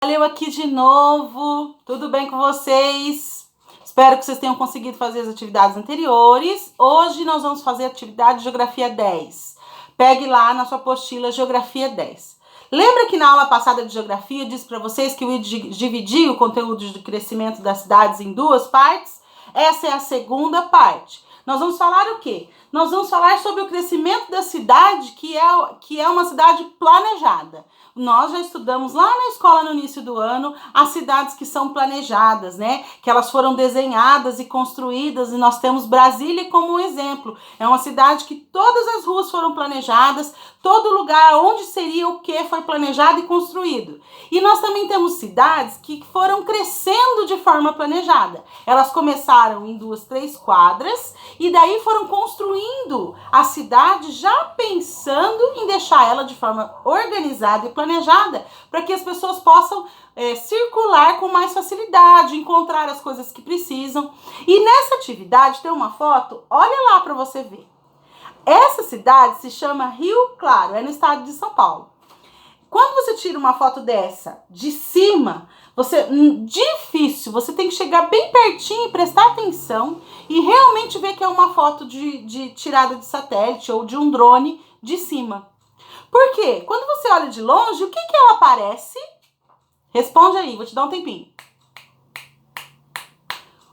Eu aqui de novo, tudo bem com vocês? Espero que vocês tenham conseguido fazer as atividades anteriores. Hoje nós vamos fazer a atividade Geografia 10. Pegue lá na sua apostila Geografia 10. Lembra que na aula passada de Geografia eu disse para vocês que eu ia dividir o conteúdo de crescimento das cidades em duas partes? Essa é a segunda parte. Nós vamos falar o quê? Nós vamos falar sobre o crescimento da cidade, que é uma cidade planejada. Nós já estudamos lá na escola no início do ano as cidades que são planejadas, né? Que elas foram desenhadas e construídas, e nós temos Brasília como um exemplo. É uma cidade que todas as ruas foram planejadas, todo lugar onde seria o que foi planejado e construído. E nós também temos cidades que foram crescendo de forma planejada. Elas começaram em 2, 3 quadras e daí foram construindo a cidade já pensando em deixar ela de forma organizada e planejada para que as pessoas possam circular com mais facilidade, encontrar as coisas que precisam. E nessa atividade tem uma foto, olha lá para você ver. Essa cidade se chama Rio Claro, é no estado de São Paulo. Quando você tira uma foto dessa de cima, difícil, você tem que chegar bem pertinho e prestar atenção e realmente ver que é uma foto de tirada de satélite ou de um drone de cima. Por quê? Quando você olha de longe, o que ela parece? Responde aí, vou te dar um tempinho.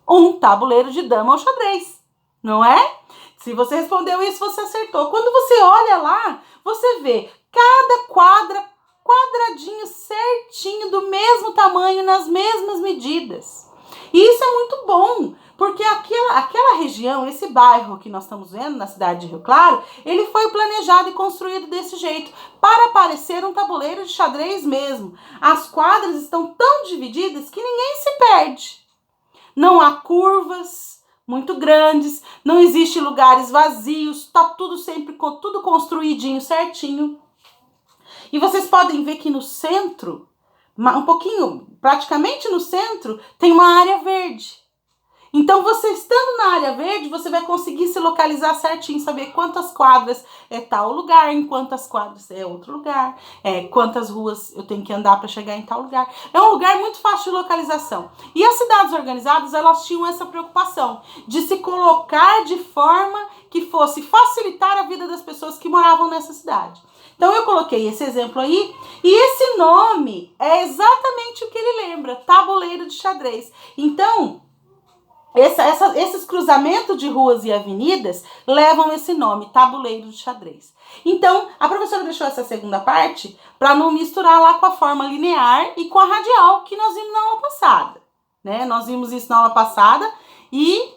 Um tabuleiro de dama ou xadrez, não é? Se você respondeu isso, você acertou. Quando você olha lá, você vê cada quadradinho certinho, do mesmo tamanho, nas mesmas medidas. E isso é muito bom, porque aquela região, esse bairro que nós estamos vendo na cidade de Rio Claro, ele foi planejado e construído desse jeito, para parecer um tabuleiro de xadrez mesmo. As quadras estão tão divididas que ninguém se perde. Não há curvas muito grandes, não existe lugares vazios, tá tudo sempre tudo construidinho certinho. E vocês podem ver que no centro, um pouquinho, praticamente no centro, tem uma área verde. Então, você estando na área verde, você vai conseguir se localizar certinho, saber quantas quadras é tal lugar, em quantas quadras é outro lugar, quantas ruas eu tenho que andar para chegar em tal lugar. É um lugar muito fácil de localização. E as cidades organizadas, elas tinham essa preocupação de se colocar de forma que fosse facilitar a vida das pessoas que moravam nessa cidade. Então, eu coloquei esse exemplo aí, e esse nome é exatamente o que ele lembra, tabuleiro de xadrez. Então, esses cruzamentos de ruas e avenidas levam esse nome, tabuleiro de xadrez. Então, a professora deixou essa segunda parte para não misturar lá com a forma linear e com a radial que nós vimos na aula passada, né? Nós vimos isso na aula passada e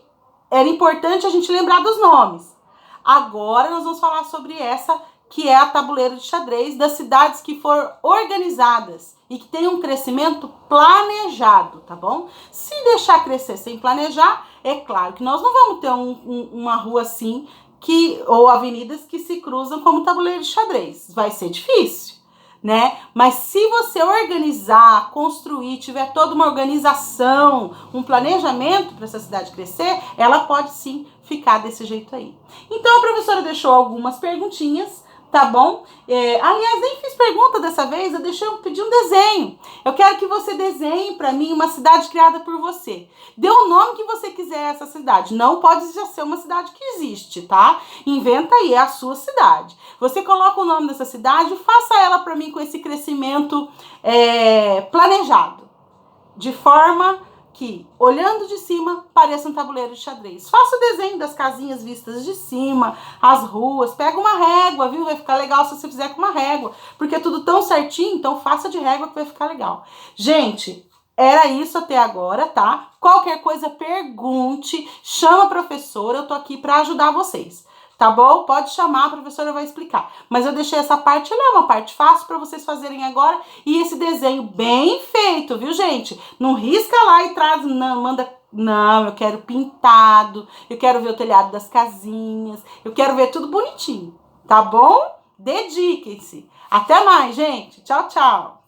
era importante a gente lembrar dos nomes. Agora nós vamos falar sobre essa que é a tabuleiro de xadrez das cidades que foram organizadas e que tem um crescimento planejado, tá bom? Se deixar crescer sem planejar, é claro que nós não vamos ter uma rua assim, ou avenidas que se cruzam como tabuleiro de xadrez. Vai ser difícil, né? Mas se você organizar, construir, tiver toda uma organização, um planejamento para essa cidade crescer, ela pode sim ficar desse jeito aí. Então a professora deixou algumas perguntinhas, tá bom? Aliás, nem fiz pergunta dessa vez, eu pedi um desenho. Eu quero que você desenhe para mim uma cidade criada por você. Dê o nome que você quiser a essa cidade. Não pode já ser uma cidade que existe, tá? Inventa aí, é a sua cidade. Você coloca o nome dessa cidade e faça ela para mim com esse crescimento planejado. De forma que, olhando de cima, pareça um tabuleiro de xadrez. Faça o desenho das casinhas vistas de cima, as ruas, pega uma régua, viu? Vai ficar legal se você fizer com uma régua, porque é tudo tão certinho, então faça de régua que vai ficar legal. Gente, era isso até agora, tá? Qualquer coisa, pergunte, chama a professora, eu tô aqui para ajudar vocês. Tá bom? Pode chamar, a professora vai explicar. Mas eu deixei essa parte, ela é uma parte fácil para vocês fazerem agora. E esse desenho bem feito, viu, gente? Não risca lá e traz, não, manda... Não, eu quero pintado, eu quero ver o telhado das casinhas, eu quero ver tudo bonitinho, tá bom? Dediquem-se. Até mais, gente. Tchau, tchau.